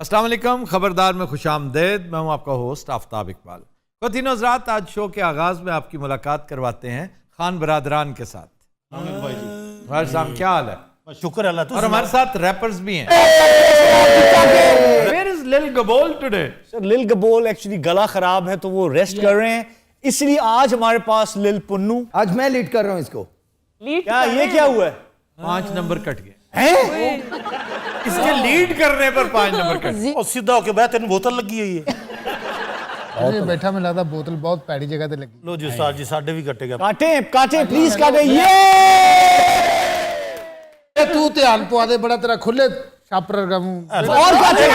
अस्सलाम वालेकुम, खबरदार में खुशामदेद। मैं हूं आपका होस्ट आफ्ताब इकबाल। ख़वातीन हज़रात, आज शो के आगाज़ में आपकी मुलाकात करवाते हैं खान बरादरान के साथ। भाई साहब क्या हाल है? शुक्र अल्लाह। और हमारे साथ रैपर्स भी हैं। Where is Lil Gabol today? Sir लिल गबोल एक्चुअली गला खराब है तो वो रेस्ट कर रहे हैं, इसलिए आज हमारे पास लिल पुन्नू। आज मैं लीड कर रहा हूं इसको। क्या ये क्या हुआ है? 5 नंबर कट गए हैं? इसके लीड करने पर 5 नंबर कट गए। और सीधा होके बैठ, तेन बोतल लगी हुई है। अरे बैठा मैं लगता बोतल बहुत पैड़ी जगह ते लगी। लो जी उस्ताद जी, साढ़े भी कटेगा। काटे काटे प्लीज काटे। ये तू ध्यान पवा दे, बड़ा तेरा खुले छापर का मुंह। और काटे।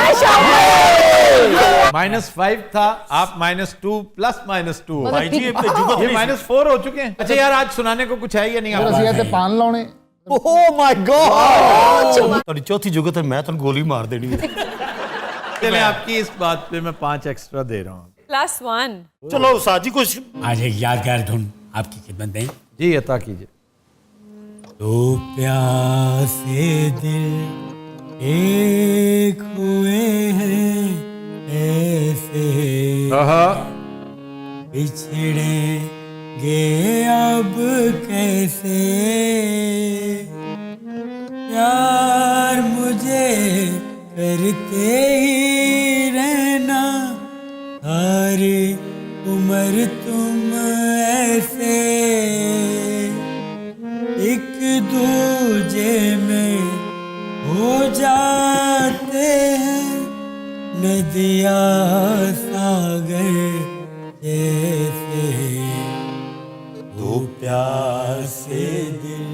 -5 था, आप -2 प्लस -2 भाई जी ये -4 हो चुके हैं। अच्छा यार, आज सुनाने को कुछ है या नहीं आपको? रसिया ते पान लाने। ओह माय गॉड, थोड़ी चौथी जुगत है, मैं तो गोली मार देनी है। चलिए, आपकी इस बात पे मैं 5 एक्स्ट्रा दे रहा हूँ। +1। चलो उस्ताद जी कुछ आज एक यादगार धुन आपकी खिदमत में। जी अता कीजिए। तो प्यासे दिल एक हुए हैं ऐसे, बिछड़ेंगे अब कैसे, प्यार मुझे करते ही रहना, सारी उम्र तुम ऐसे, एक दूजे में हो जाते हैं नदिया सागर जैसे, दो प्यार से दिल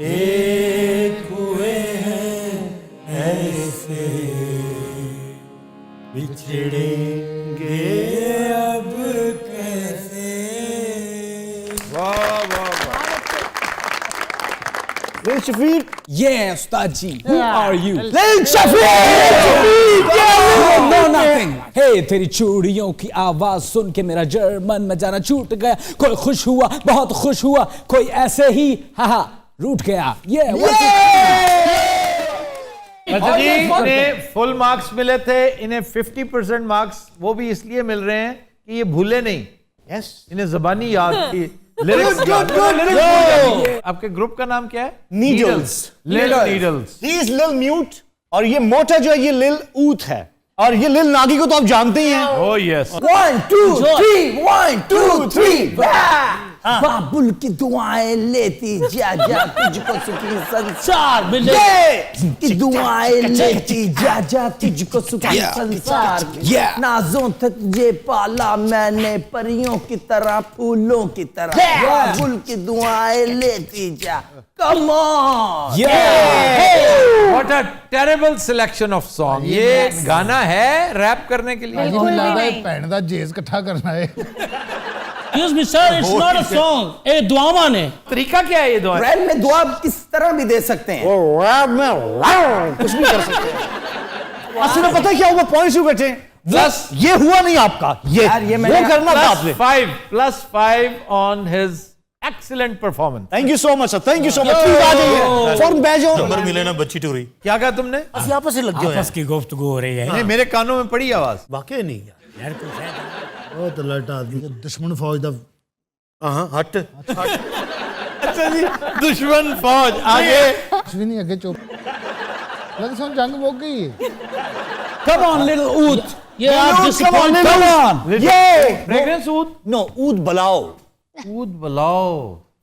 एक हुए हैं ऐसे, बिछड़ेंगे अब कैसे। लिल Shafiq. Yeah, Ustad ji. Who are you? लिल शफीक। No, nothing. Hey, तेरी चूड़ियों की आवाज सुन के मेरा जर्मन में जाना छूट गया। कोई खुश हुआ, बहुत खुश हुआ, कोई ऐसे ही रूठ गया। अच्छा जी, इन्हें फुल मार्क्स मिले थे, इन्हें 50% मार्क्स वो भी इसलिए मिल रहे हैं कि ये भूले नहीं। यस, इन्हें ज़बानी याद थी। लिरिक्स आपके ग्रुप का नाम क्या है? नीडल्स। लिल नीडल्स। ही इज लिल म्यूट, और ये मोटा जो है ये लिल ऊथ है, और ये लिल नागी को तो आप जानते ही हैं। Oh yes. 1 2 3 1 2 3 बाबुल की दुआएं लेती जा जा तुझको सुखी संसार मिले, की दुआएं लेती जा जा तुझको सुखी संसार मिले, नाजों से तुझे पाला मैंने परियों की तरह फूलों की तरह, बाबुल की दुआएं लेती जा। Come on, what a terrible selection of song. ये गाना है रैप करने के लिए? मुझे लगता है भैन दा जेज इकट्ठा करना है। Excuse me, sir, it's not a song. ए दुआवा ने। तरीका क्या है ये दुआ? रैप में दुआ किस तरह भी दे सकते हैं। रैप में कुछ भी कर सकते हैं। असल में पता है क्या हुआ? पॉइंट्स क्यों बैठे? प्लस ये हुआ नहीं आपका, ये यार, ये वो मैंने करना था आपने। +5 on his excellent performance. Thank you so much sir, thank you so much. Please आ जाइए, फौरन बैठ जाओ। नंबर मिले ना बच्ची टूरी। क्या कहा तुमने? बस यहाँ पर से लग गए आपस की गुफ्तगू हो रही है। नहीं, मेरे कानों में पड़ी आवाज। वाकई नहीं यार कुछ है ओ तो लट आदमी दुश्मन फौज दा। हाँ हट। अच्छा जी, दुश्मन फौज आगे। कुछ भी नहीं, आगे चुप। लग सो जंग मुक गई है। Come on, little Oud. ये आप disappointed। Come on. ये फ्रेग्रेंस ऊद। नो ऊद बलाओ। ऊद बुलाओ।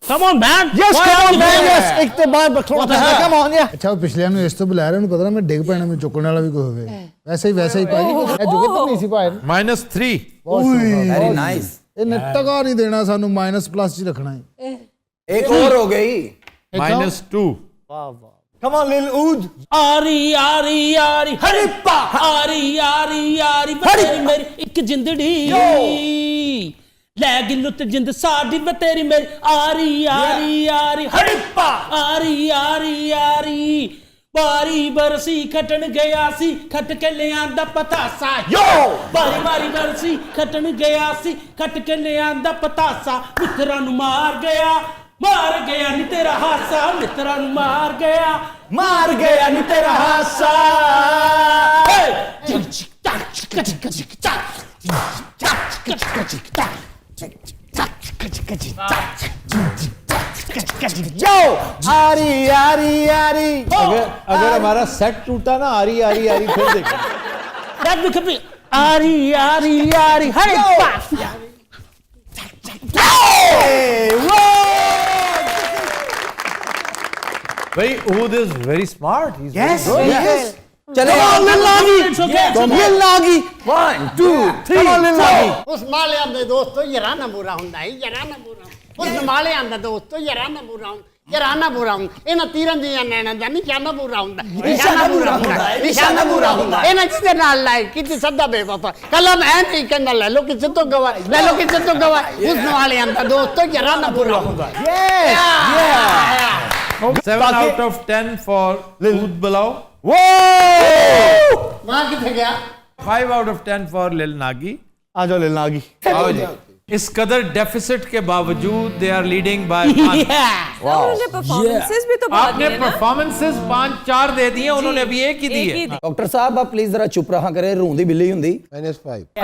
Come on, man. Yes come on man, yes एक ते बार थोड़ा कम ऑन या। अच्छा वो पिछले ਨੂੰ ਇਸ ਤੋਂ ਬੁਲਾ ਰਿਹਾ, ਉਹਨੂੰ ਪਤਾ ਨਾ ਮੈਂ ਡਿੱਗ ਪੈਣਾ, ਮੈਂ ਚੁੱਕਣ ਵਾਲਾ ਵੀ ਕੋਈ ਹੋਵੇ। ਵੈਸੇ ਹੀ ਭਾਜੀ ਇਹ ਜੁਗਤ ਤਾਂ ਨਹੀਂ ਸੀ ਭਾਈ। -3। Very nice. ਇਹਨੇ ਟਕਾ ਨਹੀਂ ਦੇਣਾ ਸਾਨੂੰ, ਮਾਈਨਸ ਪਲੱਸ 'ਚ ਹੀ ਰੱਖਣਾ ਹੈ। एक और हो गई। -2। कम ऑन लिल ऊद। आरी आरी आरी हरिप्पा, आरी आरी आरी तेरी मेरी एक जिंदड़ी, लै गिल्लू ते जिंद साडी वे तेरी मेरी, आरी आरी आरी हरिप्पा, आरी आरी आरी बारी बरसी खटन गया सी, खट के ले आंदा पतासा। यो बारी बारी बरसी खटन गया सी, खट के ले आंदा पतासा, मित्रा नु मार गया नी तेरा हासा, मित्रा नु मार गया नी तेरा हासा। जाओ आरी आरी आरी अगर हमारा सेट टूटा ना आरी आरी आरी फिर देखो That become आरी आरी आरी हरे पास भाई Oud is very smart. He's Yes, very good. yes. चले लिल लागी 1 2 3 ਉਸ ਮਾਲਿਆਂ ਦੇ ਦੋਸਤੋ ਯਾਰਾ ਨਾ ਬੁਰਾ ਹੁੰਦਾ ਹੈ ਯਾਰਾ ਨਾ ਬੁਰਾ ਉਸ ਮਾਲਿਆਂ ਦਾ ਦੋਸਤੋ ਯਾਰਾ ਨਾ ਬੁਰਾ ਹੁੰਦਾ ਯਾਰਾ ਨਾ ਬੁਰਾ ਹੁੰਦਾ ਇਹਨਾਂ ਤੀਰਾਂ ਦੀਆਂ ਨੈਣਾਂ ਦਾ ਨਿਸ਼ਾਨਾ ਬੁਰਾ ਹੁੰਦਾ ਨਿਸ਼ਾਨਾ ਬੁਰਾ ਹੁੰਦਾ ਨਿਸ਼ਾਨਾ ਬੁਰਾ ਹੁੰਦਾ ਇਹਨਾਂ ਜਿਹਦੇ ਨਾਲ ਲਾਇ ਕਿਤੇ ਸੱਦਾ ਬੇਵਫਾ ਕਲਮ ਐ ਨਹੀਂ ਕਹਿੰਦਾ ਲੈ ਲੋ ਕਿਸੇ ਤੋਂ ਗਵਾ ਲੈ ਲੋ ਕਿਸੇ ਤੋਂ ਗਵਾ ਉਸ ਮਾਲਿਆਂ ਦਾ ਦੋਸਤੋ ਯਾਰਾ ਨਾ ਬੁਰਾ ਹੁੰਦਾ 7 out of 10 for Oud Bilal. ਮਾਂ ਕਿੱਥੇ ਗਿਆ 5 out of 10 for Lil Nagi. आ जाओ लिल लागी आओ जी इस कदर डेफिसिट के बावजूद दे आर लीडिंग बाय उन्होंने परफॉर्मेंसेस भी तो बहुत आपने दिए ना। परफॉर्मेंसेस 5-4 दे दिए उन्होंने अभी एक ही दी एक है ही दी। डॉक्टर साहब आप प्लीज जरा चुप रहा करें रूंदी बिल्ली हुंदी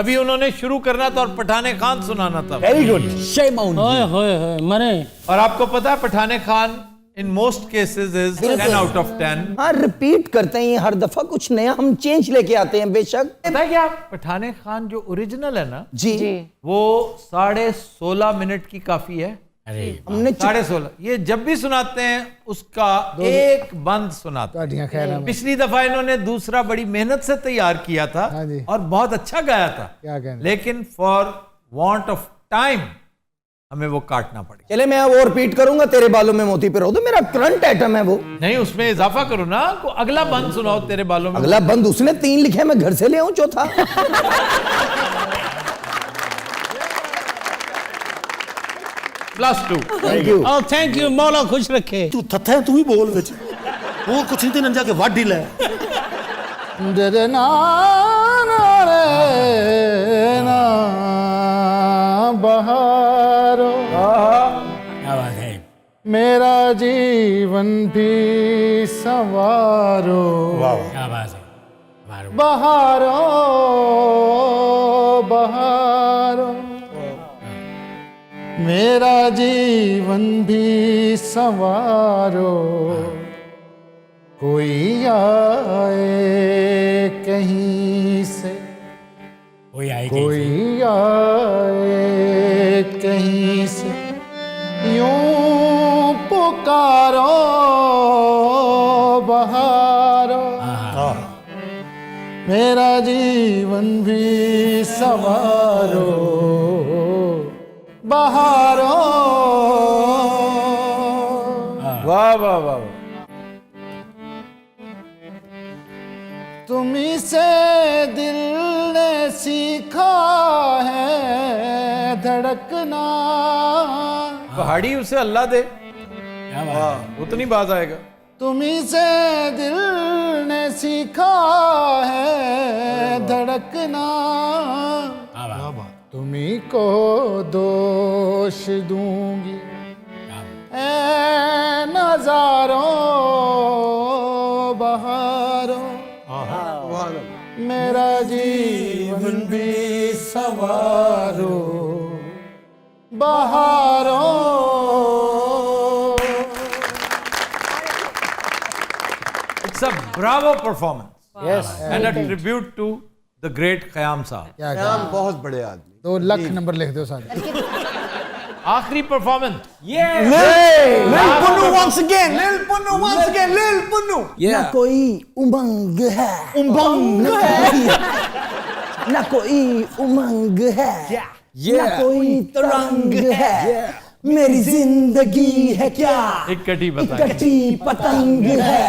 अभी उन्होंने शुरू करना था और पठाने खान सुनाना था very good Shame on you. ओए होए होए मरे और आपको पता है पठाने Khan in most cases is 10 out of 10. हाँ रिपीट करते हैं हर दफा कुछ नया हम चेंज लेके आते हैं बेशक पता है क्या पठाने खान जो ओरिजिनल है ना जी वो 16.5 मिनट की काफी है हमने 16.5 ये जब भी सुनाते हैं उसका एक बंद सुनाते हैं ਤੁਹਾਡੀਆਂ ਖੈਰਾਂ में पिछली दफा इन्होंने दूसरा बड़ी मेहनत से तैयार किया था हाँ जी। और बहुत अच्छा गाया था क्या कहना। लेकिन फॉर वांट ऑफ टाइम हमें वो काटना पड़ेगा चले मैं वो रिपीट करूंगा तेरे बालों में मोती पे रो दो मेरा करंट आइटम है वो नहीं उसमें इजाफा करो ना अगला बंद सुनाओ तेरे बालों में अगला बंद उसने 3 लिखे मैं घर से ले आऊं चौथा +2 thank you oh thank you मौला खुश रखे ਤੂੰ ਥੱਥਾ ਤੂੰ ਹੀ ਬੋਲ ਵਿੱਚ ਉਹ ਕੁਛ ਨਹੀਂ ਤੇ ਨੰਜਾ ਕੇ ਵੱਢ ਹੀ ਲੈ रे ना ना रे ना बहारो क्या बात है मेरा जीवन भी संवारो क्या बात है मारो बहारो बहारो मेरा जीवन भी संवारो कोई आए कहीं से कोई आए कहीं से। कोई आए कहीं से यूं पुकारो बहारो मेरा जीवन भी संवारो बहारो वाह वाह वाह तुम्ही से दिल ने सीखा है धड़कना पहाड़ी उसे अल्लाह दे क्या बात है उतनी बात आएगा तुम्ही से दिल ने सीखा है धड़कना क्या बात तुम्ही को दोष दूंगी ए नजारों बहारों मेरा जीवन भी सवारो बहारों It's a bravo performance. Yes. And a tribute to the great Khayyam साहब. क्या क्या ਬਹੁਤ ਬੜੇ ਆਦਮੀ 2 लाख नंबर लिख दो सारे आखिरी परफॉर्मेंस लिल पुन्नू once again लिल पुन्नू once again लिल पुन्नू ना कोई उमंग है उमंग ना कोई उमंग है ना कोई तरंग है मेरी जिंदगी है क्या एक कटी बता कटी पतंग है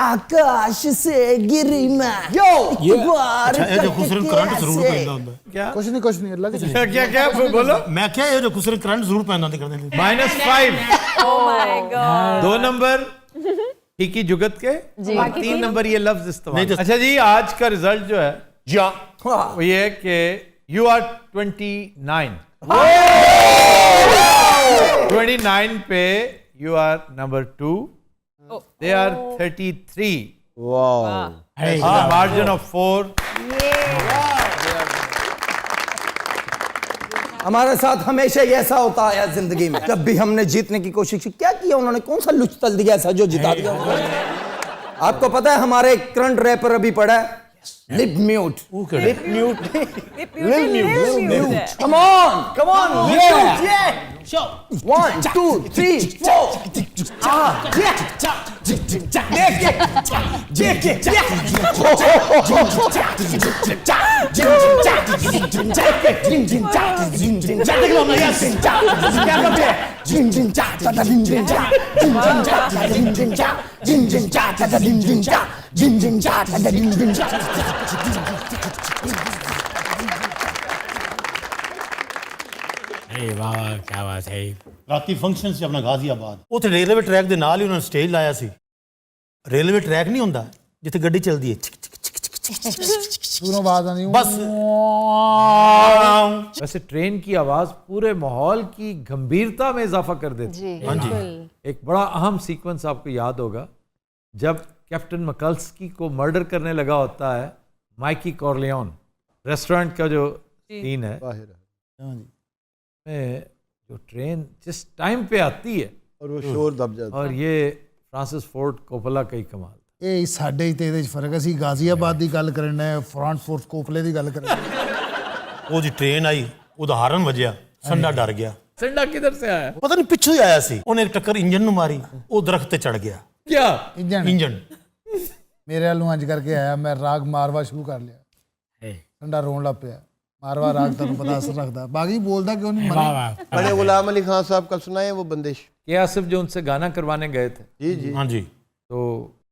आकाश से गिरी मैं यो एक बार ਇਹ ਜੋ ਖੁਸਰਨ ਕਰੰਟ ਜ਼ਰੂਰ कैसे? ਪੈਂਦਾ ਹੁੰਦਾ क्या कुछ नहीं अल्लाह की क्या क्या क्या बोलो ਮੈਂ ਕਿਹਾ ਇਹ ਜੋ ਖੁਸਰਨ ਕਰੰਟ ਜ਼ਰੂਰ ਪੈਂਦਾ ਤੇ ਕਰਦੇ -5 Oh my God. 2 नंबर ठीक जुगत के और 3 नंबर ये लफ्ज इस्तेमाल अच्छा जी आज का रिजल्ट जो है जा वो ये है कि यू आर 29 29 पे you are number 2 they are 33 wow अरे मार्जिन ऑफ 4 हमारे साथ हमेशा ही ऐसा होता है जिंदगी में, जब भी हमने जीतने की कोशिश की, क्या किया उन्होंने, कौन सा लुच तल दिया ऐसा जो जिता दिया उन्होंने? आपको पता है हमारे करंट रैपर अभी पड़ा है lip mute, lip mute, come on, yeah, Show. 1 2 3 4 अरे वाह वाह क्या बात है। ਰਾਤੀ ਫੰਕਸ਼ਨ ਸੀ ਆਪਣਾ ਗਾਜ਼ੀਆਬਾਦ, ਉੱਥੇ ਰੇਲਵੇ ਟਰੈਕ ਦੇ ਨਾਲ ਹੀ ਉਹਨਾਂ ਨੇ ਸਟੇਜ ਲਾਇਆ ਸੀ। ਰੇਲਵੇ ਟਰੈਕ ਨਹੀਂ ਹੁੰਦਾ ਜਿੱਥੇ ਗੱਡੀ ਚੱਲਦੀ ਹੈ, दूरों आवाज आनी बस वैसे ट्रेन की आवाज पूरे माहौल की गंभीरता में इजाफा कर देती है। हाँ जी। एक बड़ा अहम सीक्वेंस आपको याद होगा, जब कैप्टन मकल्स्की को मर्डर करने लगा होता है माइकी कॉर्लियोन, रेस्टोरेंट का जो सीन है में जो ट्रेन जिस टाइम पे आती है और वो शोर दब जाता और ये फ्रांसिस फोर्ड कोपला का ही कमाल। ਇਹ ਸਾਡੇ ਹੀ ਤੇ ਇਹਦੇ ਚ ਫਰਕ, ਅਸੀਂ ਗਾਜ਼ੀਆਬਾਦ ਦੀ ਗੱਲ ਕਰਨਾ ਹੈ, ਫਰਾਂਕਫਰਟ ਕੋਪਲੇ ਦੀ ਗੱਲ ਕਰਨਾ ਹੈ। ਉਹ ਜੀ ਟ੍ਰੇਨ ਆਈ, ਉਹਦਾ ਹਾਰਨ ਵੱਜਿਆ, ਸੰਡਾ ਡਰ ਗਿਆ। संडा किधर से आया? ਪਤਾ ਨਹੀਂ ਪਿੱਛੋਂ ਹੀ ਆਇਆ ਸੀ, ਉਹਨੇ ਇੱਕ ਟੱਕਰ ਇੰਜਨ ਨੂੰ ਮਾਰੀ, ਉਹ ਦਰਖਤ ਤੇ ਚੜ ਗਿਆ। क्या ਇੰਜਨ ਮੇਰੇ ਵੱਲੋਂ ਇੰਜ ਕਰਕੇ ਆਇਆ, ਮੈਂ ਰਾਗ ਮਾਰਵਾ ਸ਼ੁਰੂ ਕਰ ਲਿਆ, ਠੰਡਾ ਰੋਣ ਲੱਗ ਪਿਆ। मारवा राग ਤੁਹਾਨੂੰ पता असर रखता, बाकी बोलता क्यों नहीं वाह मना। वाह। बड़े गुलाम अली खान साहब का सुनाए वो बंदिश। के आसिफ जो उनसे गाना करवाने गए थे, जी जी हाँ जी, तो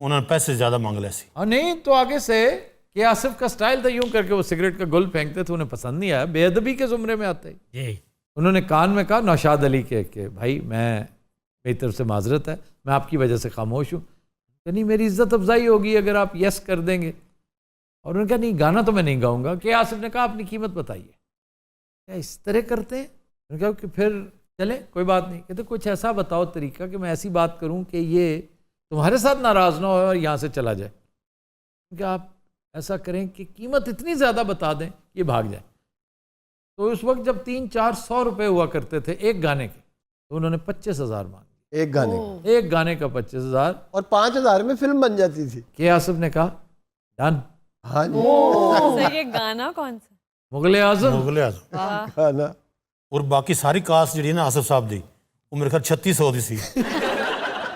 ਉਹਨਾਂ ਨੇ ਪੈਸੇ ਜ਼ਿਆਦਾ ਮੰਗ ਲਏ ਸੀ। और नहीं तो आगे से के आसिफ का स्टाइल था यूं करके वो सिगरेट का गुल फेंकते थे, उन्हें पसंद नहीं आया, बेअदबी के जुमरे में आते ही जी उन्होंने कान में कहा नौशाद अली के भाई मैं मेरी तरफ से माजरत है, मैं आपकी वजह से खामोश हूँ, नहीं मेरी इज्जत अफजाई होगी अगर आप यस कर देंगे। और उन्होंने कहा नहीं गाना तो मैं नहीं गाऊंगा। के आसिफ ने कहा अपनी कीमत बताइए। क्या इस तरह करते हैं? उन्होंने कहा कि फिर चले कोई बात नहीं, कहते कुछ ऐसा बताओ तरीका कि मैं ऐसी बात करूं कि ये तुम्हारे साथ नाराज ना हो और यहाँ से चला जाए। कि आप ऐसा करें कि कीमत इतनी ज़्यादा बता दें ये भाग जाए। तो उस वक्त जब 300-400 रुपये हुआ करते थे एक गाने के, तो उन्होंने 25,000 मांगे एक गाने का। एक गाने का 25,000 और 5,000 में फिल्म बन जाती थी। के आसिफ ने कहा डन। हाँ जी तो ये गाना कौन सा? मुगले आजम। ਮੁਗਲੇ ਆਜ਼ਮ गाना ਔਰ ਬਾਕੀ ਸਾਰੀ ਕਾਸਟ ਜਿਹੜੀ ਨਾ ਆਸਿਫ ਸਾਹਿਬ ਦੀ, ਉਹ ਮੇਰੇ ਖਿਆਲ 3600 ਦੀ ਸੀ।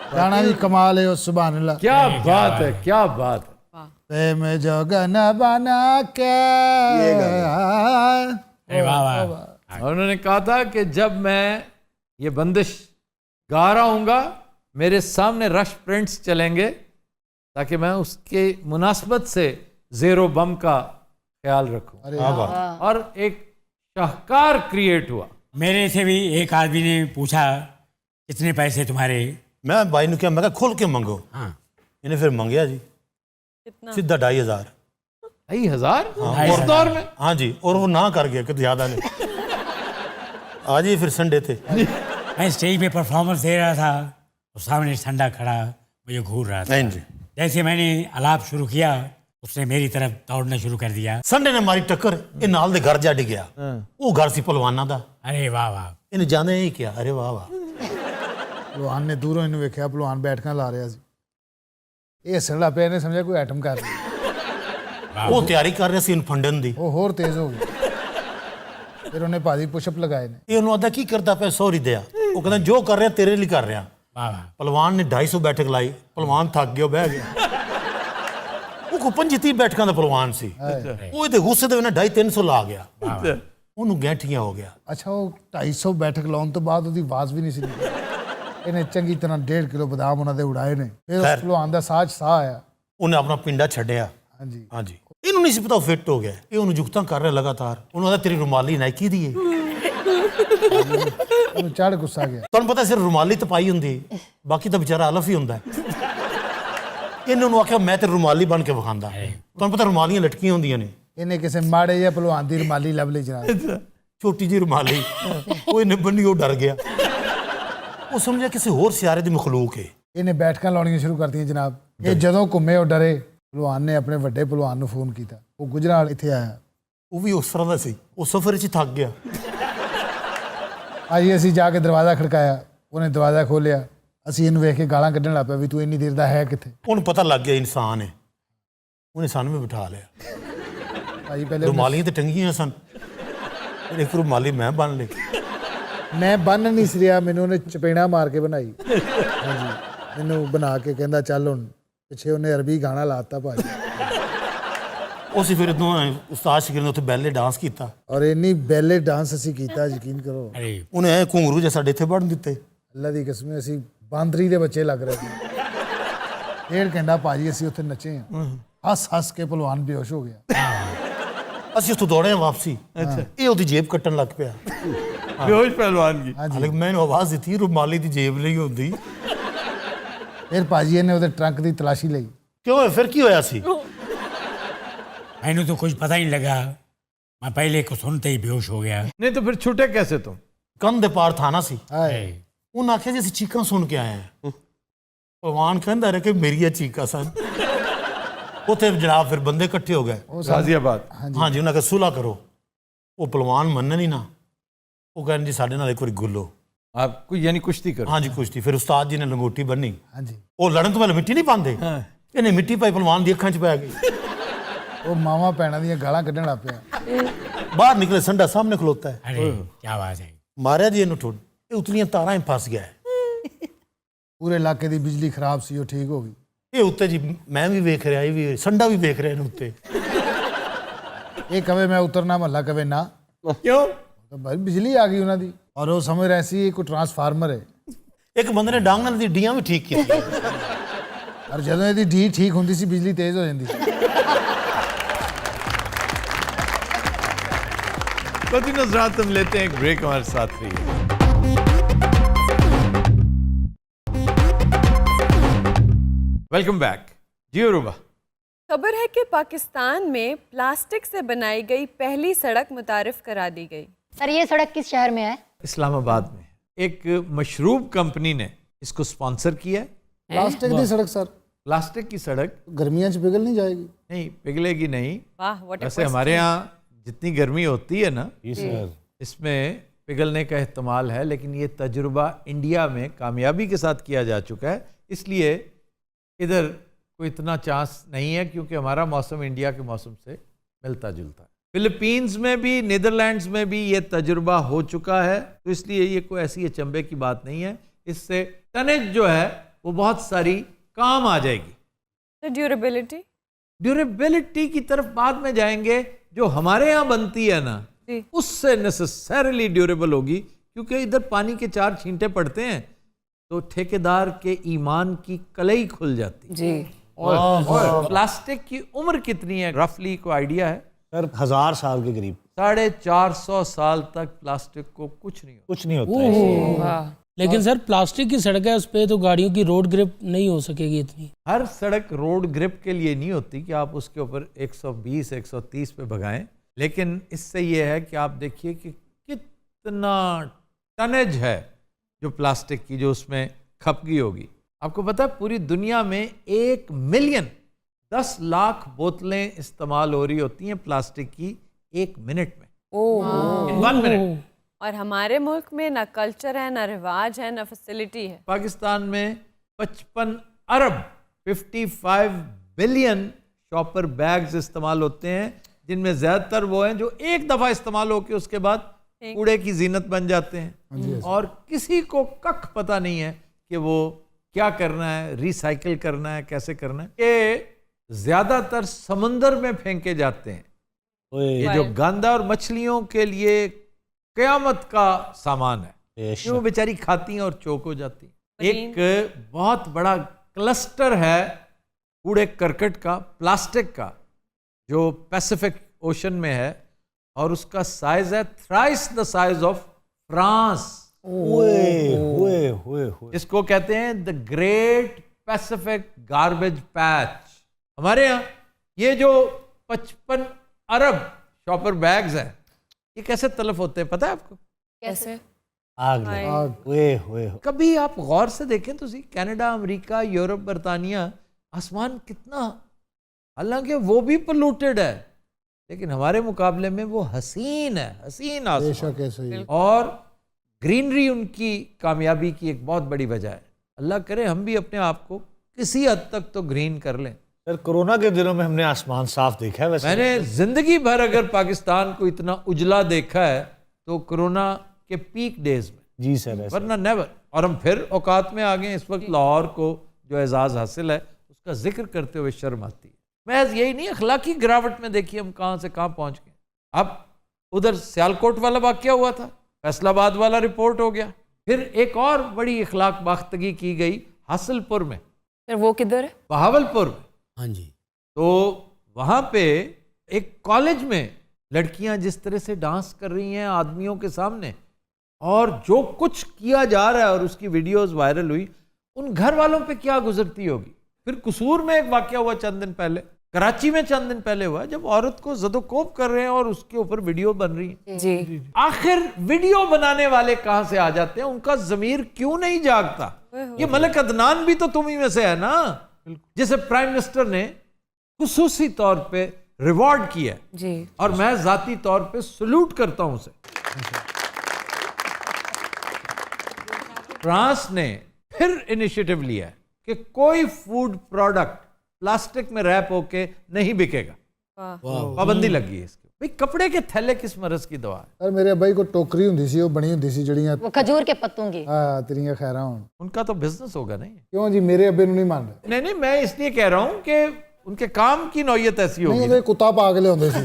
गाना भी कमाल है, सुभान अल्लाह। क्या बात है, क्या बात है। प्रेम जोगन बना के अरे वाह वाह। और उन्होंने कहा था कि जब मैं ये बंदिश गा रहा हूँगा मेरे सामने रश प्रिंट्स चलेंगे ताकि मैं उसके मुनासबत से ज़ेरो बम का ख्याल रखूं। और एक शाहकार क्रिएट हुआ। मेरे से भी एक आदमी ने पूछा कितने पैसे तुम्हारे? ਮੈਂ ਬਾਈ ਨੂੰ ਕਿਹਾ, ਮੈਂ ਕਿਹਾ ਖੁੱਲ ਕੇ ਮੰਗੋ। हाँ ਇਹਨੇ ਫਿਰ ਮੰਗਿਆ ਜੀ कितना? ਸਿੱਧਾ 2,500। 2,500 उस दौर में? हाँ जी, और वो ना कर गया कि ज़्यादा नहीं। आ जाइए फिर संडे थे। मैं स्टेज पे परफॉर्मेंस दे रहा था और सामने ठंडा खड़ा मुझे घूर रहा था। नहीं जी, जैसे मैंने आलाप शुरू किया उसने मेरी तरफ दौड़ना शुरू कर दिया। ਸੰਡੇ ਨੇ ਮਾਰੀ ਟੱਕਰ, ਇਹ ਨਾਲ ਦੇ ਘਰ ਜਾ ਡਿੱਗਿਆ। ਉਹ ਘਰ ਸੀ ਪਹਿਲਵਾਨਾਂ ਦਾ। अरे वाह वाह। ਇਹਨੇ ਜਾਣੇ ਹੀ ਕਿਹਾ, ਅਰੇ ਵਾਹ ਵਾਹ। ਭਲਵਾਨ ਨੇ ਦੂਰੋਂ ਇਹਨੂੰ ਵੇਖਿਆ, ਭਲਵਾਨ ਬੈਠਕਾਂ ਲਾ ਰਿਹਾ ਸੀ, ਇਹ ਹੱਸਣ ਲੱਗ ਪਿਆ, ਇਹਨੇ ਸਮਝਿਆ ਕੋਈ ਆਈਟਮ ਕਰ ਰਿਹਾ। ਉਹ ਤਿਆਰੀ ਕਰ ਰਿਹਾ ਸੀ ਇਹਨੂੰ ਫੰਡਣ ਦੀ। ਉਹ ਹੋਰ ਤੇਜ਼ ਹੋ ਗਿਆ, ਫਿਰ ਉਹਨੇ ਭਾਜੀ ਪੁਸ਼ਅਪ ਲਗਾਏ ਨੇ। ਇਹ ਉਹਨੂੰ ਆਦਾ ਕੀ ਕਰਦਾ ਪਿਆ, ਸੌਰੀ ਦਿਆ। ਉਹ ਕਹਿੰਦਾ ਜੋ ਕਰ ਰਿਹਾ ਤੇਰੇ ਲਈ ਕਰ ਰਿਹਾ। वाह वाह। ਪਹਿਲਵਾਨ ਨੇ 250 ਬੈਠਕ ਲਾਈ, ਪਹਿਲਵਾਨ ਥੱਕ ਗਿਆ, ਬਹਿ ਗਿਆ। ਉਹ ਕੋ 25-30 ਬੈਠਕਾਂ ਦਾ ਪਹਿਲਵਾਨ ਸੀ, ਉਹ ਇਹਦੇ ਗੁੱਸੇ ਦੇ ਵਿੱਚ 250-300 ਲਾ ਗਿਆ। ਉਹਨੂੰ ਗੈਂਠੀਆਂ ਹੋ ਗਿਆ। ਅੱਛਾ, ਉਹ 250 ਬੈਠਕ ਲਾਉਣ ਤੋਂ ਬਾਅਦ ਉਹਦੀ ਆਵਾਜ਼ ਵੀ ਨਹੀਂ ਸੀ ਨਿਕਲੀ। ਇਹਨੇ ਚੰਗੀ ਤਰ੍ਹਾਂ 1.5 ਕਿਲੋ ਬਦਾਮ ਉਹਨਾਂ ਦੇ ਉਡਾਏ ਨੇ, ਫਿਰ ਉਸ ਭਲਵਾਨ ਦਾ ਸਾਹ ਆਇਆ। ਉਹਨੇ ਆਪਣਾ ਪਿੰਡਾ ਛੱਡਿਆ। ਹਾਂਜੀ ਹਾਂਜੀ, ਇਹਨੂੰ ਨਹੀਂ ਸੀ ਪਤਾ ਉਹ ਫਿੱਟ ਹੋ ਗਿਆ। ਇਹ ਉਹਨੂੰ ਜੁਗਤਾਂ ਕਰ ਰਿਹਾ ਲਗਾਤਾਰ। ਉਹਨੂੰ ਆਦਾ ਤੇਰੀ ਰੁਮਾਲੀ ਨਾਈਕੀ ਦੀ ਏ। ਉਹਨੂੰ ਚੜ ਗੁੱਸਾ ਗਿਆ। ਤੁਹਾਨੂੰ ਪਤਾ ਸਿਰਫ ਰੁਮਾਲੀ ਤਪਾਈ ਹੁੰਦੀ, ਬਾਕੀ ਤਾਂ ਵਿਚਾਰਾ ਅਲਫ ਹੀ ਹੁੰਦਾ। ਇਹਨੇ ਉਹਨੂੰ ਆਖਿਆ ਮੈਂ ਤੇ ਰੁਮਾਲੀ ਬਣ ਕੇ ਵਿਖਾਉਂਦਾ। ਤੁਹਾਨੂੰ ਪਤਾ ਰੁਮਾਲੀਆਂ ਲਟਕੀਆਂ ਹੁੰਦੀਆਂ ਨੇ। ਇਹਨੇ ਕਿਸੇ ਮਾੜੇ ਜਿਹੇ ਭਲਵਾਨ ਦੀ ਰੁਮਾਲੀ ਲੱਭ ਲਈ ਜਨਾਬ, ਛੋਟੀ ਜਿਹੀ ਰੁਮਾਲੀ, ਉਹ ਇਹਨੇ ਬੰਨੀ, ਉਹ ਡਰ ਗਿਆ। ਉਹ ਸਮਝਿਆ ਕਿਸੇ ਹੋਰ ਸਿਆਰੇ ਦੀ ਮਖਲੂਕ ਹੈ। ਇਹਨੇ ਬੈਠਕਾਂ ਲਾਉਣੀਆਂ ਸ਼ੁਰੂ ਕਰਤੀਆਂ ਜਨਾਬ। ਇਹ ਜਦੋਂ ਘੁੰਮੇ ਉਹ ਡਰੇ, ਭਲਵਾਨ ਨੇ ਆਪਣੇ ਵੱਡੇ ਭਲਵਾਨ ਨੂੰ ਫੋਨ ਕੀਤਾ, ਉਹ ਗੁਜਰਾਲ ਇੱਥੇ ਆਇਆ। ਉਹ ਵੀ ਉਸ ਤਰ੍ਹਾਂ ਦਾ ਸੀ, ਉਹ ਸਫ਼ਰ 'ਚ ਹੀ ਥੱਕ ਗਿਆ। ਭਾਜੀ ਅਸੀਂ ਜਾ ਕੇ ਦਰਵਾਜ਼ਾ ਖੜਕਾਇਆ, ਉਹਨੇ ਦਰਵਾਜ਼ਾ ਖੋਲ੍ਹਿਆ, ਅਸੀਂ ਇਹਨੂੰ ਵੇਖ ਕੇ ਗਾਲਾਂ ਕੱਢਣ ਲੱਗ ਪਿਆ ਵੀ ਤੂੰ ਇੰਨੀ ਦੇਰ ਦਾ ਹੈ ਕਿੱਥੇ। ਉਹਨੂੰ ਪਤਾ ਲੱਗ ਗਿਆ ਇਨਸਾਨ ਹੈ, ਉਹਨੇ ਸਾਨੂੰ ਵੀ ਬਿਠਾ ਲਿਆ। ਭਾਜੀ ਪਹਿਲੇ ਰੁਮਾਲੀਆਂ ਤੇ ਟੰਗੀਆਂ ਸਨ, ਫਿਰ ਇੱਕ ਰੁਮਾਲੀ ਮੈਂ ਬੰਨ ਲਈ। ਮੈਂ ਬੰਨ ਨਹੀਂ ਸਰਿਆ, ਮੈਨੂੰ ਉਹਨੇ ਚਪੇੜਾ ਮਾਰ ਕੇ ਬਣਾਈ। ਹਾਂਜੀ, ਮੈਨੂੰ ਬਣਾ ਕੇ ਕਹਿੰਦਾ ਚੱਲ ਹੁਣ, ਪਿੱਛੇ ਉਹਨੇ ਅਰਬੀ ਗਾਣਾ ਲਾਤਾ ਭਾਜੀ। ਅਸੀਂ ਫਿਰ ਦੋਵੇਂ ਉਸਤਾਦ ਸ਼ਾਗਿਰਦ ਉੱਥੇ ਬੈਲੇ ਡਾਂਸ ਕੀਤਾ, ਔਰ ਇੰਨੀ ਬੈਲੇ ਡਾਂਸ ਅਸੀਂ ਕੀਤਾ, ਯਕੀਨ ਕਰੋ। ਉਹਨੇ ਐ ਘੁੰਗਰੂ ਜਿਹਾ ਸਾਡੇ ਇੱਥੇ ਵੜਨ ਦਿੱਤੇ। ਅੱਲਾ ਦੀ ਕਸਮ, ਅਸੀਂ ਬਾਂਦਰੀ ਦੇ ਬੱਚੇ ਲੱਗ ਰਹੇ ਸੀ। 1.5 ਘੰਟਾ ਭਾਜੀ ਅਸੀਂ ਉੱਥੇ ਨੱਚੇ ਹਾਂ, ਹੱਸ ਹੱਸ ਕੇ ਭਲਵਾਨ ਬੇਹੋਸ਼ ਹੋ ਗਿਆ। ਅਸੀਂ ਉੱਥੋਂ ਦੌੜੇ ਹਾਂ ਵਾਪਸੀ, ਇਹ ਉਹਦੀ ਜੇਬ ਕੱਟਣ ਲੱਗ ਪਿਆ। बेहोश पहलवान की। ਹਾਲਾਂਕਿ ਮੈਨੂੰ ਆਵਾਜ਼ ਦਿੱਤੀ ਰੁਮਾਲੀ ਦੀ ਜੇਬ ਨਹੀਂ ਹੁੰਦੀ। ਫਿਰ ਭਾਜੀ ਨੇ ਉਹਦੇ ਟਰੰਕ ਦੀ ਤਲਾਸ਼ੀ ਲਈ। ਕਿਉਂ, ਫਿਰ ਕੀ ਹੋਇਆ ਸੀ? मैंने तो कुछ पता ही नहीं लगा, मैं पहले को सुनते ही बेहोश हो गया। नहीं तो फिर छूटे कैसे तुम? ਕੰਨ ਦੇ ਪਾਰ ਥਾਣਾ ਸੀ। ਹਾਏ, ਉਹਨਾਂ ਆਖਿਆ ਜੀ ਅਸੀਂ ਚੀਕਾਂ ਸੁਣ ਕੇ ਆਏ ਹਾਂ। ਭਗਵਾਨ ਕਹਿੰਦਾ ਰਿਹਾ ਕਿ ਮੇਰੀਆਂ ਚੀਕਾਂ ਸਨ। ਉੱਥੇ ਜਨਾਬ ਫਿਰ ਬੰਦੇ ਇਕੱਠੇ ਹੋ ਗਏ। गाजियाबाद। ਹਾਂਜੀ, ਉਹਨਾਂ ਕਹਿੰਦਾ ਸੁਲ੍ਹਾ ਕਰੋ। ਉਹ ਪਹਿਲਵਾਨ ਮੰਨਣ ਹੀ ਨਾ, ਉਹ ਕਹਿੰਦੇ ਜੀ ਸਾਡੇ ਨਾਲ ਇੱਕ ਵਾਰੀ ਗੁੱਲੋ। आपको यानी कुश्ती करो। ਹਾਂਜੀ ਕੁਸ਼ਤੀ। ਫਿਰ ਉਸਤਾਦ ਜੀ ਨੇ ਲੰਗੋਟੀ ਬੰਨੀ। ਹਾਂਜੀ, ਉਹ ਲੜਨ ਤੋਂ ਪਹਿਲਾਂ ਮਿੱਟੀ ਨਹੀਂ ਪਾਉਂਦੇ, ਇਹਨੇ ਮਿੱਟੀ ਪਾਈ, ਪਹਿਲਵਾਨ ਦੀ ਅੱਖਾਂ 'ਚ ਪੈ ਗਈ। ਉਹ ਮਾਵਾਂ ਭੈਣਾਂ ਦੀਆਂ ਗਾਲਾਂ ਕੱਢਣ ਲੱਗ ਪਿਆ। ਬਾਹਰ ਨਿਕਲੇ, ਸੰਡਾ ਸਾਹਮਣੇ ਖਲੋਤਾ ਹੈ। अरे क्या बात है। ਮਾਰਿਆ ਜੀ ਇਹਨੂੰ ਠੁੱਡ, ਇਹ ਉਤਲੀਆਂ ਤਾਰਾਂ 'ਚ ਫਸ ਗਿਆ ਹੈ। ਪੂਰੇ ਇਲਾਕੇ ਦੀ ਬਿਜਲੀ ਖਰਾਬ ਸੀ, ਉਹ ਠੀਕ ਹੋ ਗਈ। ਇਹ ਉੱਤੇ ਜੀ ਮੈਂ ਵੀ ਵੇਖ ਰਿਹਾ, ਇਹ ਵੀ ਸੰਡਾ ਵੀ ਵੇਖ ਰਿਹਾ ਇਹਨੂੰ ਉੱਤੇ। ਇਹ ਕਵੇ ਮੈਂ ਉਤਰਨਾ, ਮਹੱਲਾ ਕਵੇ ਨਾ। क्यों? ਤਾਂ ਭਾਈ ਬਿਜਲੀ ਆ ਗਈ ਉਹਨਾਂ ਦੀ, ਔਰ ਉਹ ਸਮਝ ਰਿਹਾ ਸੀ ਇਹ ਕੋਈ ਟਰਾਂਸਫਾਰਮਰ ਹੈ। ਇੱਕ ਬੰਦੇ ਨੇ ਡਾਂਗ ਨਾਲ ਦੀ ਡੀਆਂ ਵੀ ਠੀਕ ਕੀਤੀਆਂ। ਔਰ ਜਦੋਂ ਇਹਦੀ ਡੀ ਠੀਕ ਹੁੰਦੀ ਸੀ, ਬਿਜਲੀ ਤੇਜ਼ ਹੋ ਜਾਂਦੀ ਸੀ। तो नजरात हम लेते हैं एक ब्रेक, हमारे साथ रहिए। वेलकम बैक जी। रुबा, खबर है कि पाकिस्तान में प्लास्टिक से बनाई गई पहली सड़क मुतारिफ करा दी गई। सर ये सड़क किस शहर में है? इस्लामाबाद में एक मशरूब कंपनी ने इसको स्पॉन्सर किया है। प्लास्टिक की सड़क सर, प्लास्टिक की सड़क गर्मियां च पिघल नहीं जाएगी? नहीं पिघलेगी नहीं। वाह, व्हाट अ वैसे हमारे यहाँ जितनी गर्मी होती है ना, इसमें पिघलने का एहतमाल है, लेकिन ये तजुर्बा इंडिया में कामयाबी के साथ किया जा चुका है, इसलिए इधर कोई इतना चांस नहीं है, क्योंकि हमारा मौसम इंडिया के मौसम से मिलता जुलता है। फिलीपींस में भी, नीदरलैंड्स में भी ये तजुर्बा हो चुका है, तो इसलिए ये कोई ऐसी अचंभे की बात नहीं है। इससे टनेज जो है वो बहुत सारी काम आ जाएगी। तो ड्यूरेबिलिटी की तरफ बाद में जाएंगे। जो हमारे यहाँ बनती है ना, उससे नेसेसरीली ड्यूरेबल होगी, क्योंकि इधर पानी के 4 छींटे पड़ते हैं, तो ठेकेदार के ईमान की कलई खुल जाती जी। और प्लास्टिक की उम्र कितनी है, रफली कोई आइडिया है? सर 1000 साल के करीब। 450 साल तक प्लास्टिक को कुछ नहीं कुछ नहीं होता है। लेकिन सर प्लास्टिक की सड़क है, उस पर तो गाड़ियों की रोड ग्रिप नहीं हो सकेगी इतनी। हर सड़क रोड ग्रिप के लिए नहीं होती कि आप उसके ऊपर 120 130 पे भगाएं, लेकिन इससे ये है कि आप देखिए कि कितना टनेज है जो प्लास्टिक की, जो उसमें खप गई होगी। आपको पता है पूरी दुनिया में 1 मिलियन 10 लाख बोतलें इस्तेमाल हो रही होती हैं प्लास्टिक की 1 मिनट में। In 1 minute। और हमारे मुल्क में ना कल्चर है, ना रिवाज है, ना फैसिलिटी है। पाकिस्तान में 55 अरब 55 बिलियन शॉपर बैग्स इस्तेमाल होते हैं, जिनमें ज़्यादातर वो हैं जो एक दफ़ा इस्तेमाल होकर उसके बाद कूड़े की जीनत बन जाते हैं, और किसी को कख पता नहीं है कि वो क्या करना है, रिसाइकिल करना है, कैसे करना है। ये ज़्यादातर समुंदर में फेंके जाते हैं। ये जो गंदा और मछलियों के लिए क़यामत का सामान है, वो बेचारी खाती हैं और चोक हो जाती हैं। एक बहुत बड़ा क्लस्टर है कूड़े करकट का, प्लास्टिक का, जो पैसिफिक ओशन में है, और उसका साइज है thrice the size of France. इसको कहते हैं the great Pacific garbage patch. हमारे यहाँ ये जो 55 अरब शॉपर बैग्स हैं, ये कैसे तलफ होते हैं पता है आपको? कैसे? आग। कभी आप गौर से देखें तो कनाडा, अमेरिका, यूरोप, बरतानिया, आसमान कितना हालांकि वो भी पोल्यूटेड है, लेकिन हमारे मुकाबले में वो हसीन है, हसीन आसमान। बेशक ऐसे ही। और ग्रीनरी उनकी कामयाबी की एक बहुत बड़ी वजह है। अल्लाह करे हम भी अपने आप को किसी हद तक तो ग्रीन कर लें। सर कोरोना के दिनों में हमने आसमान साफ देखा है वैसे। मैंने जिंदगी भर अगर पाकिस्तान को इतना उजला देखा है तो कोरोना के पीक डेज में, जी सर, ऐसा। वरना नेवर। और हम फिर औकात में आ गए। इस वक्त लाहौर को जो एजाज़ हासिल है उसका जिक्र करते हुए शर्म आती है। महज यही नहीं, अखलाकी गिरावट में देखिए हम कहाँ से कहाँ पहुँच गए। अब उधर सियालकोट वाला वाक़या हुआ था, फैसलाबाद वाला रिपोर्ट हो गया, फिर एक और बड़ी अखलाक बाख्तगी की गई हासिलपुर में। फिर वो किधर है? बहावलपुर में। हाँ जी। तो वहाँ पे एक कॉलेज में लड़कियां जिस तरह से डांस कर रही हैं आदमियों के सामने, और जो कुछ किया जा रहा है और उसकी वीडियोस वायरल हुई, उन घर वालों पे क्या गुजरती होगी। फिर कसूर में एक वाकया हुआ चंद दिन पहले, कराची में चंद दिन पहले हुआ, जब औरत को ज़दोकोब कर रहे हैं और उसके ऊपर वीडियो बन रही है। जी। आखिर वीडियो बनाने वाले कहाँ से आ जाते हैं? उनका ज़मीर क्यों नहीं जागता? ये मलिक अदनान भी तो तुम ही में से है ना, जिसे प्राइम मिनिस्टर ने खुसूसी तौर पे रिवॉर्ड किया जी। और मैं जाती तौर पे सल्यूट करता हूं उसे। फ्रांस ने फिर इनिशिएटिव लिया है कि कोई फूड प्रोडक्ट प्लास्टिक में रैप होके नहीं बिकेगा। पाबंदी लगी है इसकी। भाई कपड़े के थैले किस मरज की दवा है? अरे मेरे अब्बा को टोकरी हुंदी सी, वो बनी हुंदी सी जड़ियां, वो खजूर के पत्तों की। हाँ तेरियां खैरा होन। उनका तो बिजनेस होगा नहीं? क्यों जी, मेरे अब्बे नहीं मान रहे। नहीं नहीं, मैं इसलिए कह रहा हूं कि उनके काम की नौयत ऐसी होगी। नहीं, कुत्ता पाग ले होंदे सी।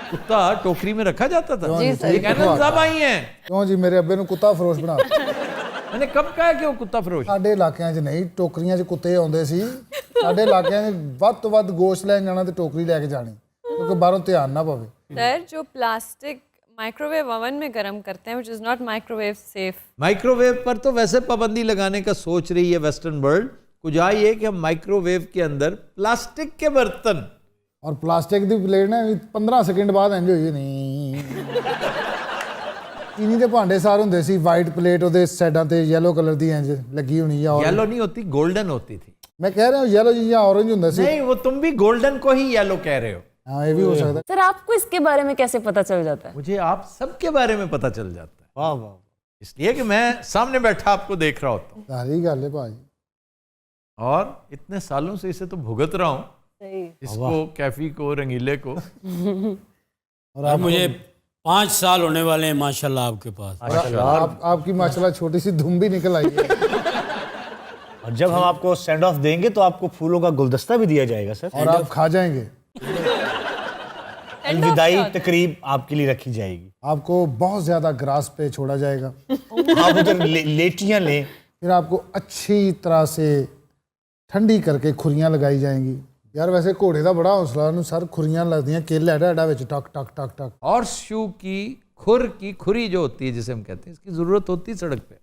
कुत्ता टोकरी में रखा जाता था। जी सर। ये कहना सब आई हैं। क्यों जी, मेरे अब्बे कुत्ता फरोश बना। मैंने कब कहा कि वो कुत्ता फरोश? ਸਾਡੇ ਇਲਾਕਿਆਂ 'ਚ ਨਹੀਂ, ਟੋਕਰੀਆਂ 'ਚ ਕੁੱਤੇ ਆਉਂਦੇ ਸੀ। ਸਾਡੇ ਇਲਾਕਿਆਂ 'ਚ ਵੱਧ ਤੋਂ ਵੱਧ ਗੋਸ਼ਤ ਲੈਣ ਜਾਣਾ ਤੇ ਟੋਕਰੀ ਲੈ ਕੇ ਜਾਣੀ, क्योंकि बाहरों ध्यान ना पवे। सर, जो प्लास्टिक माइक्रोवेव ओवन में गर्म करते हैं, which is not microwave safe। Microwave पर तो वैसे पाबंदी लगाने का सोच रही है वेस्टर्न वर्ल्ड। कुछ ये कि हम माइक्रोवेव के अंदर प्लास्टिक के बर्तन और प्लास्टिक की प्लेट ना 15 सेकंड बाद इंज होई नहीं। चीनी के भांडे सार होंदे सी, वाइट प्लेट ਉਹਦੇ ਸਾਈਡਾਂ ਤੇ येलो कलर ਦੀ इंज लगी होनी है। येलो नहीं होती, गोल्डन होती थी। मैं कह रहा हूँ येलो जी या ऑरेंज होंदा सी। नहीं, वो तुम भी गोल्डन को ही येलो कह रहे हो। हाँ, ये भी हो सकता है। सर, आपको इसके बारे में कैसे पता चल जाता है? मुझे आप सबके बारे में पता चल जाता है। वाह वाह। इसलिए कि मैं सामने बैठा आपको देख रहा होता हूँ। सारी गल है भाजी। और इतने सालों से इसे तो भुगत रहा हूँ, इसको, कैफी को, रंगीले को। और अब मुझे 5 साल होने वाले हैं माशाल्लाह आपके पास। आपकी माशाल्लाह छोटी सी धुम भी निकल आई है। और जब हम आपको सेंड ऑफ देंगे तो आपको फूलों का गुलदस्ता भी दिया जाएगा सर, और आप खा जाएंगे। अलविदाई तकरीब आपके लिए रखी जाएगी। आपको बहुत ज्यादा ग्रास पे छोड़ा जाएगा। आप उधर लेटियां लें, फिर आपको अच्छी तरह से ठंडी करके खुरियां लगाई जाएंगी। यार वैसे घोड़े का बड़ा हौसला है सर, खुरियां लगदियां केला एडा विच टक टक टक टक। और शू की खुर की खुरी जो होती है जिसे हम कहते हैं, इसकी जरूरत होती है सड़क पे।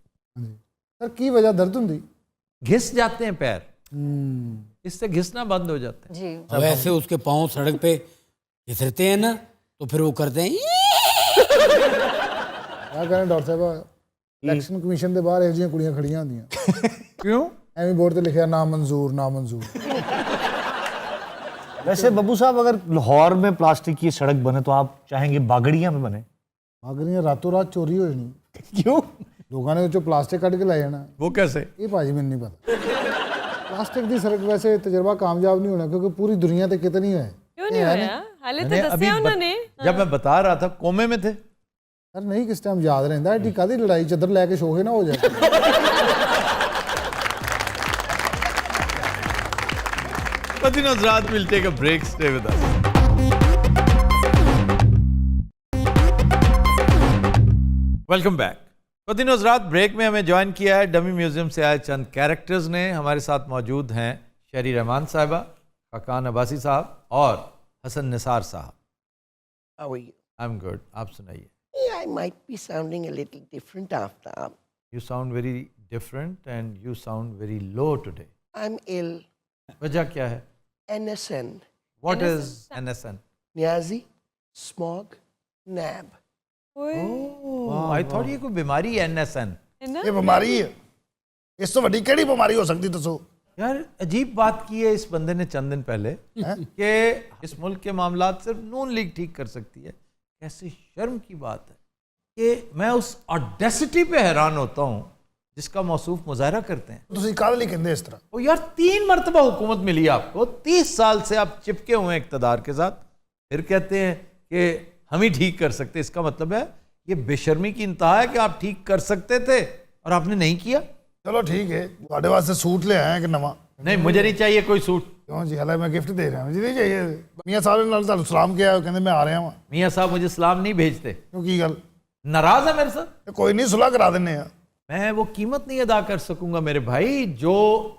सर की वजह दर्द होंगी? घिस जाते हैं पैर, इससे घिसना बंद हो जाता है जी। अब ऐसे उसके पाँव सड़क पे घिसरते हैं ना, तो फिर वो करते हैं। क्या करें डॉक्टर साहब, इलेक्शन कमीशन के बाहर ਇਹੋ ਜਿਹੀਆਂ ਕੁੜੀਆਂ ਖੜੀਆਂ ਹੁੰਦੀਆਂ। क्यों? ਐਵੇਂ बोर्ड ਤੇ लिखा ना मंजूर ना मंजूर। वैसे बब्बू साहब, अगर लाहौर में प्लास्टिक की सड़क बने तो आप चाहेंगे बागड़ियां में बने? बागड़ियां रातों रात चोरी हो जानी। क्यों? लोगों ने जो प्लास्टिक कट के ला जाना। वो कैसे? ये भाजी मैंने नहीं पता। प्लास्टिक की सड़क वैसे तजर्बा कामयाब नहीं होना, क्योंकि पूरी दुनिया ते कितनी है। क्यों नहीं होया? हाले तो दस्सिया उन्होंने। जब मैं बता रहा था कोमे में थे। सर नहीं, किस टाइम याद रहता है कादी लड़ाई चदर लैके शोहे ना हो जाए। But Hazrat, we'll take a break. Stay with us. Welcome back. पतिन हजरात, ब्रेक में हमें ज्वाइन किया है डमी म्यूजियम से आए चंद कैरेक्टर्स ने। हमारे साथ मौजूद हैं शहरी रहमान साहिबा, खाकान अब्बासी साहब और हसन निसार साहब। How are you? I'm good. आप सुनाइए। Yeah, I might be sounding a little different after. You sound very different and you sound very low today. I'm ill. वजह क्या है? NSN. What is NSN? Niazi, smog, NAB. Oh, I thought ये कोई बीमारी है NSN। ये बीमारी है, इस तो वड्डी केड़ी बीमारी हो सकती दसो? यार अजीब बात की है इस बंदे ने चंद दिन पहले कि इस मुल्क के मामलात सिर्फ नून लीग ठीक कर सकती है। कैसी शर्म की बात है कि मैं उस ऑडेसिटी पे हैरान होता हूँ जिसका मौसूफ मुजाहरा करते हैं। ਤੁਸੀਂ ਕਾਹਦੇ ਲਈ ਕਹਿੰਦੇ ਇਸ ਤਰ੍ਹਾਂ? ओ यार 3 मरतबा हुकूमत मिली आपको, 30 साल से आप चिपके हुए हैं इक़्तिदार के साथ, फिर कहते हैं कि हम ही ठीक कर सकते। इसका मतलब है ये बेशर्मी की इंतहा है कि आप ठीक कर सकते थे और आपने नहीं किया। ਚਲੋ ਠੀਕ ਹੈ, ਤੁਹਾਡੇ ਵਾਸਤੇ ਸੂਟ ਲੈ ਆਇਆ ਕਿ ਨਵਾਂ? नहीं मुझे नहीं चाहिए कोई सूट। क्यों जी? हालांकि मैं गिफ्ट दे रहा हूँ जी, नहीं चाहिए। मियाँ साहब ने ਤੁਹਾਨੂੰ ਸਲਾਮ किया, ਕਹਿੰਦੇ मैं आ रहा हूँ। मियाँ साहब मुझे सलाम नहीं भेजते। क्यों की गल? नाराज है मेरे साथ? कोई नहीं, सुलह करा देने हैं। मैं वो कीमत नहीं अदा कर सकूंगा मेरे भाई जो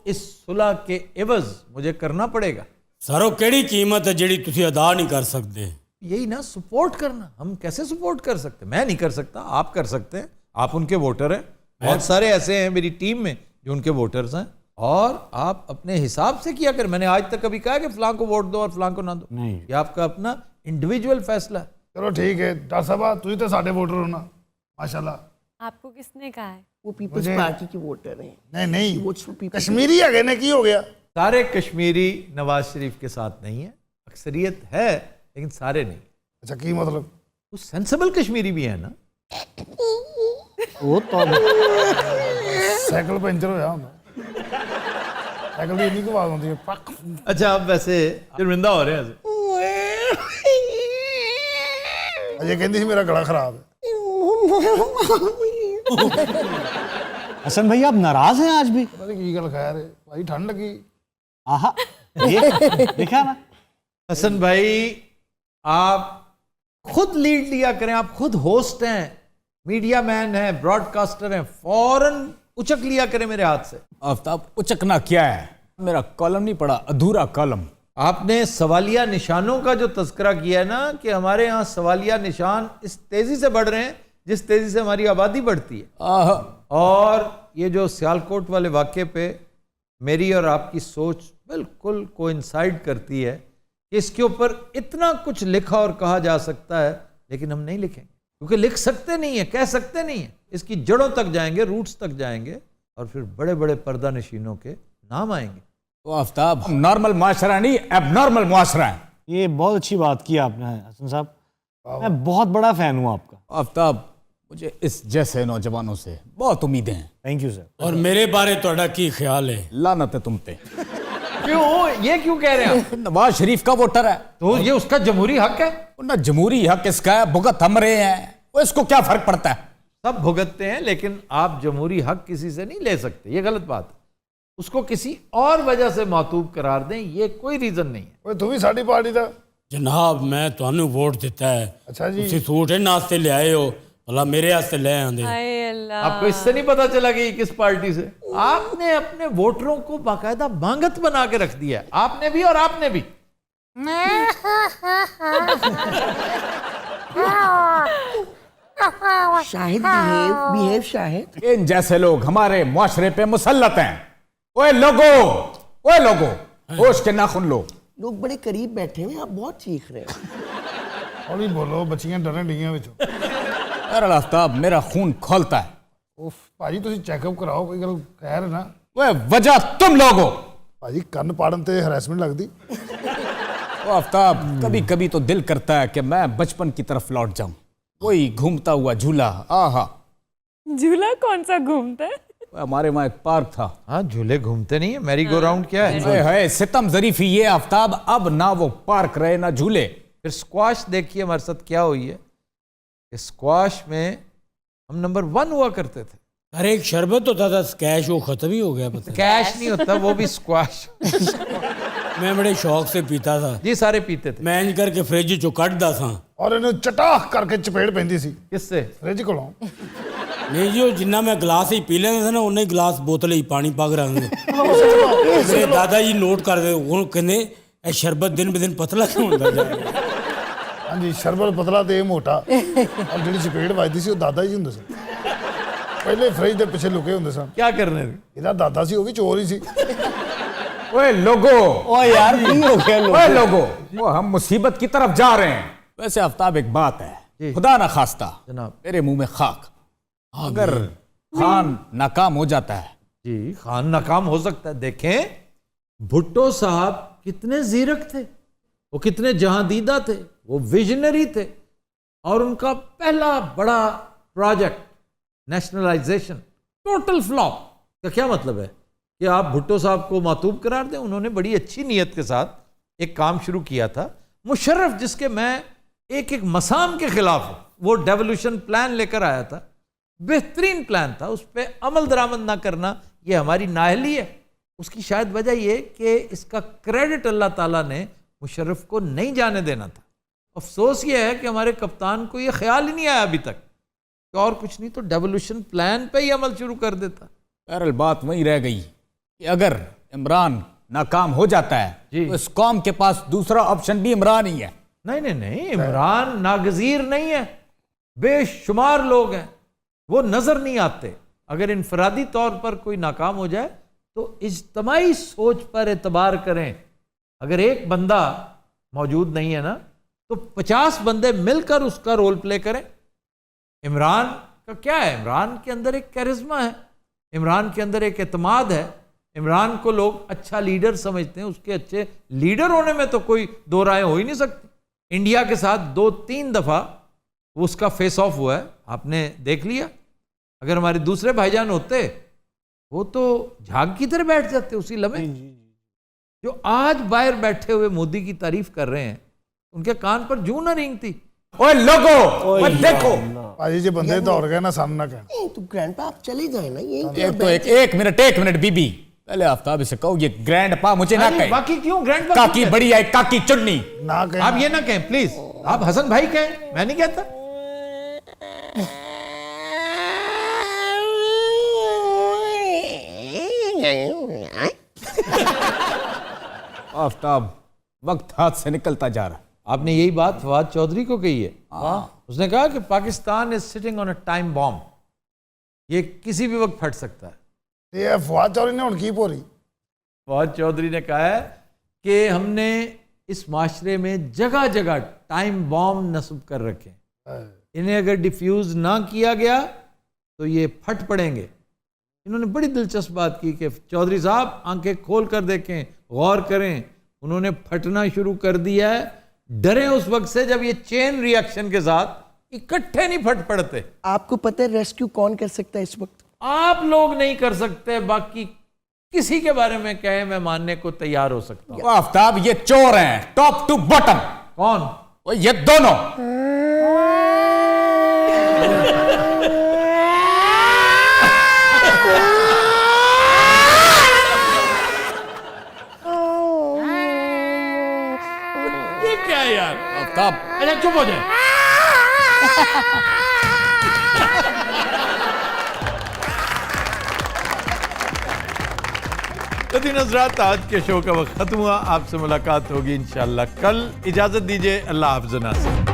इस सुलह के एवज मुझे करना पड़ेगा। सरो केड़ी कीमत है जेड़ी तुसी अदा नहीं कर सकते? यही ना, सपोर्ट करना। हम कैसे सपोर्ट कर सकते? मैं नहीं कर सकता, आप कर सकते हैं। आप उनके वोटर हैं, बहुत सारे ऐसे हैं मेरी टीम में जो उनके वोटर्स हैं, और आप अपने हिसाब से किया कर। मैंने आज तक कभी कहा कि फलां को वोट दो और फलां को ना दो, नहीं। ये आपका अपना इंडिविजुअल फैसला है। चलो ठीक है डॉक्टर साहब, तुझे तो साढ़े वोटर हो ना, माशाल्लाह। आपको किसने कहा है? वो पीपल्स पार्टी के वोटर हैं। नहीं नहीं, वोट्स फॉर पीपल। कश्मीरी है ने की हो गया? सारे कश्मीरी नवाज शरीफ के साथ नहीं है, अक्सरियत है लेकिन सारे नहीं। अच्छा की मतलब? वो सेंसिबल कश्मीरी भी है ना। वो तो साइकिल पंचर होया होंदा, साइकिल की इन्नी को आवाज आती है पक। अच्छा आप वैसे शर्मिंदा हो रहे हैं? अजय कहती थी मेरा गला खराब है। हसन भाई आप नाराज हैं आज भी? पता नहीं की गल खैर है भाई, ठंड लगी। आहा देखा ना हसन भाई, आप खुद लीड लिया करें। आप खुद होस्ट हैं, मीडिया मैन हैं, ब्रॉडकास्टर हैं, फौरन उचक लिया करें मेरे हाथ से। आफ्ताब उचकना क्या है? मेरा कॉलम नहीं पड़ा, अधूरा कॉलम। आपने सवालिया निशानों का जो तस्करा किया है ना, कि हमारे यहाँ सवालिया निशान इस तेजी से बढ़ रहे हैं जिस तेजी से हमारी आबादी बढ़ती है। और ये जो सियालकोट वाले वाक़े पे मेरी और आपकी सोच बिल्कुल कोइंसाइड करती है कि इसके ऊपर इतना कुछ लिखा और कहा जा सकता है, लेकिन हम नहीं लिखेंगे क्योंकि लिख सकते नहीं है, कह सकते नहीं है। इसकी जड़ों तक जाएंगे, रूट्स तक जाएंगे, और फिर बड़े बड़े पर्दा नशीनों के नाम आएंगे। तो आफ्ताब नॉर्मल मुआशरा नहीं, एबनॉर्मल मुआशरा है। ये बहुत अच्छी बात की आपने हसन साहब, मैं बहुत बड़ा फैन हूँ आपका। आफ्ताब मुझे इस जैसे नौजवानों से बहुत उम्मीदें हैं। Thank you sir. और मेरे बारे तोड़ा की ख्याल है? लानत है तुम पे। क्यों? ये क्यों कह रहे हैं? नवाज शरीफ का वोटर है तो ये उसका जमहूरी हक है ना। जमहूरी हक इसका है, भुगत हम रहे हैं, वो इसको क्या फर्क पड़ता है? सब भुगतते हैं, लेकिन आप जमहूरी हक किसी से नहीं ले सकते, ये गलत बात है। उसको किसी और वजह से मातूब करार दें, ये कोई रीजन नहीं है। ओए तू भी साडी पार्टी दा? जनाब मैं तुहानू वोट दिता है। अच्छा जी। तुसी सूट है नास्ते ले आए हो, भला मेरे वास्ते ले आंदे। हाय अल्लाह, आपको इससे नहीं पता चला कि किस पार्टी से? आपने अपने वोटरों को बाकायदा मांगत बना के रख दिया है, आपने भी और आपने भी। शाहिद बिहेव शाहिद। इन जैसे लोग हमारे मुआशरे पे मुसल्लत हैं। ओए लोगो, होश के नाखून लो। लोग बड़े करीब बैठे हुए, आप बहुत चीख रहे हो। हौली बोलो, बच्चियां डरन डियां विचों। यार आफ्ताब मेरा खून खोलता है। उफ भाजी तुसी चेकअप कराओ, कोई गल कह रहे ना। ओए वजह तुम लोग हो। भाजी कन्न पाड़न ते हरासमेंट लगदी। ओ आफ्ताब कभी कभी तो दिल करता है कि मैं बचपन की तरफ लौट जाऊं, वही घूमता हुआ झूला। आहा, झूला कौन सा घूमता है? हमारे वहाँ एक पार्क था। हाँ झूले घूमते नहीं है, मैरी गो राउंड क्या है? है सितम जरीफी ये आफ्ताब, अब ना वो पार्क रहे ना झूले। फिर स्क्वाश देखिए हमारे साथ क्या हुई है। स्क्वाश में हम नंबर 1 हुआ करते थे। अरे एक शरबत होता था स्कैश, वो खत्म ही हो गया। पता कैश नहीं होता, वो भी स्क्वाश। मैं बड़े शौक से पीता था जी, सारे पीते थे। मैं इंज करके फ्रिज चो कटदा था और इन्हें चटाख करके चपेड़ पैंदी सी। किससे? फ्रिज कोलों। नहीं जी, जिन्ना मैं गिलास ही पी लेंदा था ना, उन्हें गिलास बोतल ही पानी पा के रख दे। दादाजी नोट कर दे, वो कहने ए शरबत दिन ब दिन पतला क्यों होता जा रहा है? हाँ जी, शरबत पतला ते मोटा, और जिहड़ी चपेड़ वजदी सी वो दादा जी हुंदे सन। पहले फ्रिज दे पिछे लुके हुंदे सन। क्या करने? इहदा दादा सी, वो भी चोर ही सी। ओए लोगो, ओ यार की हो गया ओए लोगो, वो हम मुसीबत की तरफ जा रहे हैं। वैसे आफ्ताब एक बात है, खुदा ना खास्ता जनाब, मेरे मुंह में खाक, अगर खान नाकाम हो जाता है। जी खान नाकाम हो सकता है। देखें भुट्टो साहब कितने जीरक थे, वो कितने जहांदीदा थे, वो विजनरी थे, और उनका पहला बड़ा प्रोजेक्ट नेशनलाइजेशन टोटल फ्लॉप। का क्या मतलब है कि आप भुट्टो साहब को मातूब करार दें? उन्होंने बड़ी अच्छी नीयत के साथ एक काम शुरू किया था। मुशर्रफ, जिसके मैं एक एक मसाम के खिलाफ हूं, वो डेवोल्यूशन प्लान लेकर आया था, बेहतरीन प्लान था, उस पर अमल दरामद ना करना ये हमारी नाअहली है। उसकी शायद वजह ये कि इसका क्रेडिट अल्लाह ताला ने मुशर्रफ को नहीं जाने देना था। अफसोस ये है कि हमारे कप्तान को ये ख्याल ही नहीं आया अभी तक कि और कुछ नहीं तो डेवोल्यूशन प्लान पे ही अमल शुरू कर देता। बहरहाल बात वही रह गई कि अगर इमरान नाकाम हो जाता है तो इस कौम के पास दूसरा ऑप्शन भी इमरान ही है। नहीं नहीं नहीं, इमरान नागजीर नहीं है, बेशुमार लोग हैं, वो नजर नहीं आते। अगर इनफरादी तौर पर कोई नाकाम हो जाए तो इज्तमाई सोच पर एतबार करें। अगर एक बंदा मौजूद नहीं है ना तो 50 बंदे मिलकर उसका रोल प्ले करें। इमरान का क्या है? इमरान के अंदर एक कैरिज्मा है, इमरान के अंदर एक एतमाद है, इमरान को लोग अच्छा लीडर समझते हैं। उसके अच्छे लीडर होने में तो कोई दो राय हो ही नहीं सकती। इंडिया के साथ 2-3 दफ़ा उसका फेस ऑफ हुआ है, आपने देख लिया। अगर हमारे दूसरे भाईजान होते वो तो झाग की तरह बैठ जाते उसी लम्हे। जो आज बाहर बैठे हुए मोदी की तारीफ कर रहे हैं, उनके कान पर जूं न रेंगती। ओए लोगो, ओए देखो भाजी जी बंदे दौड़ गए ना, सामना कहना। तो ग्रैंडपा आप चले जाए ना, एक मिनट बीबी, पहले आफ्ताब इसे कहो ये ग्रैंडपा मुझे ना कहे। बाकी क्यों ग्रैंडपा? काकी बड़ी आई, काकी चुन्नी ना कहें। आप ये ना कहें प्लीज, आप हसन भाई कहें, मैं नहीं कहता। आफ्ताब वक्त हाथ से निकलता जा रहा। आपने यही बात फवाद चौधरी को कही है। उसने कहा कि Pakistan is sitting on a time bomb, ये किसी भी वक्त फट सकता है। ये फवाद चौधरी ने उनकी पूरी फवाद चौधरी ने कहा है कि हमने इस माशरे में जगह जगह टाइम बॉम्ब नस्ब कर रखे, इन्हें अगर डिफ्यूज ना किया गया तो ये फट पड़ेंगे। इन्होंने बड़ी दिलचस्प बात की कि चौधरी साहब आंखें खोल कर देखें, गौर करें, उन्होंने फटना शुरू कर दिया है। डरे उस वक्त से जब ये चेन रिएक्शन के साथ इकट्ठे नहीं फट पड़ते। आपको पता है रेस्क्यू कौन कर सकता है इस वक्त? आप लोग नहीं कर सकते, बाकी किसी के बारे में कहे मैं मानने को तैयार हो सकता हूं। आफ्ताब ये चोर हैं, टॉप टू बॉटम। कौन? वो ये दोनों। ये क्या है यार? आफ्ताब अच्छा चुप हो जाए। तो हज़रात, आज के शो का वक्त खत्म हुआ। आपसे मुलाकात होगी इंशाअल्लाह कल। इजाजत दीजिए, अल्लाह हाफ़िज़।